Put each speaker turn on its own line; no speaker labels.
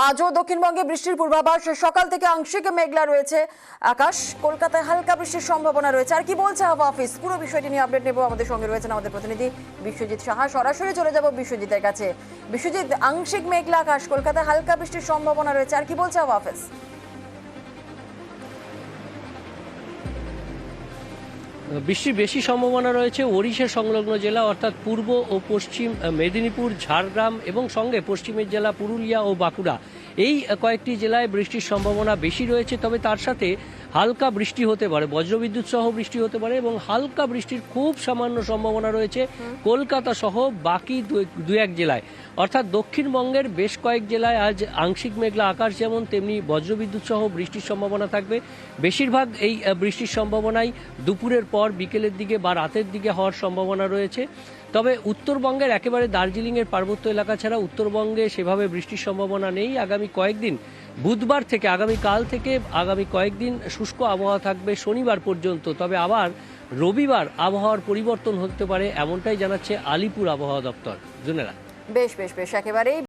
আজও দক্ষিণবঙ্গে বৃষ্টির পূর্বাভাস, সকাল থেকে আংশিক মেঘলা রয়েছে আকাশ। কলকাতায় হালকা বৃষ্টির সম্ভাবনা রয়েছে। আর কি বলছে আবহাওয়া অফিস, পুরো বিষয়টি নিয়ে আপডেট নেব। আমাদের সঙ্গে রয়েছেন আমাদের প্রতিনিধি বিশ্বজিৎ সাহা। সরাসরি চলে যাব বিশ্বজিতের কাছে। বিশ্বজিৎ, আংশিক মেঘলা আকাশ, কলকাতায় হালকা বৃষ্টির সম্ভাবনা রয়েছে, আর কি বলছে আবহাওয়া অফিস?
বৃষ্টির বেশি সম্ভাবনা রয়েছে ওড়িশা সংলগ্ন জেলা অর্থাৎ পূর্ব ও পশ্চিম মেদিনীপুর, ঝাড়গ্রাম এবং সঙ্গে পশ্চিমের জেলা পুরুলিয়া ও বাঁকুড়া, এই কয়েকটি জেলায় বৃষ্টির সম্ভাবনা বেশি রয়েছে। তবে তার সাথে হালকা বৃষ্টি হতে পারে, বজ্রবিদ্যুৎ সহ বৃষ্টি হতে পারে এবং হালকা বৃষ্টির খুব সামান্য সম্ভাবনা রয়েছে কলকাতা সহ বাকি দু এক জেলায়। অর্থাৎ দক্ষিণবঙ্গের বেশ কয়েক জেলায় আজ আংশিক মেঘলা আকাশ, যেমন তেমনি বজ্রবিদ্যুৎ সহ বৃষ্টির সম্ভাবনা থাকবে। বেশিরভাগ এই বৃষ্টির সম্ভাবনাই দুপুরের পর বিকেলের দিকে বা রাতের দিকে হওয়ার সম্ভাবনা রয়েছে। তবে উত্তরবঙ্গের একেবারে দার্জিলিংয়ের পার্বত্য এলাকা ছাড়া উত্তরবঙ্গে সেভাবে বৃষ্টির সম্ভাবনা নেই। আগামী কয়েকদিন, বুধবার থেকে আগামীকাল থেকে আগামী কয়েকদিন শুষ্ক আবহাওয়া থাকবে শনিবার পর্যন্ত। তবে আবার রবিবার আবহাওয়ার পরিবর্তন হতে পারে, এমনটাই জানাচ্ছে আলিপুর আবহাওয়া দপ্তর। জুনেরা,
বেশ বেশ বেশ, একেবারেই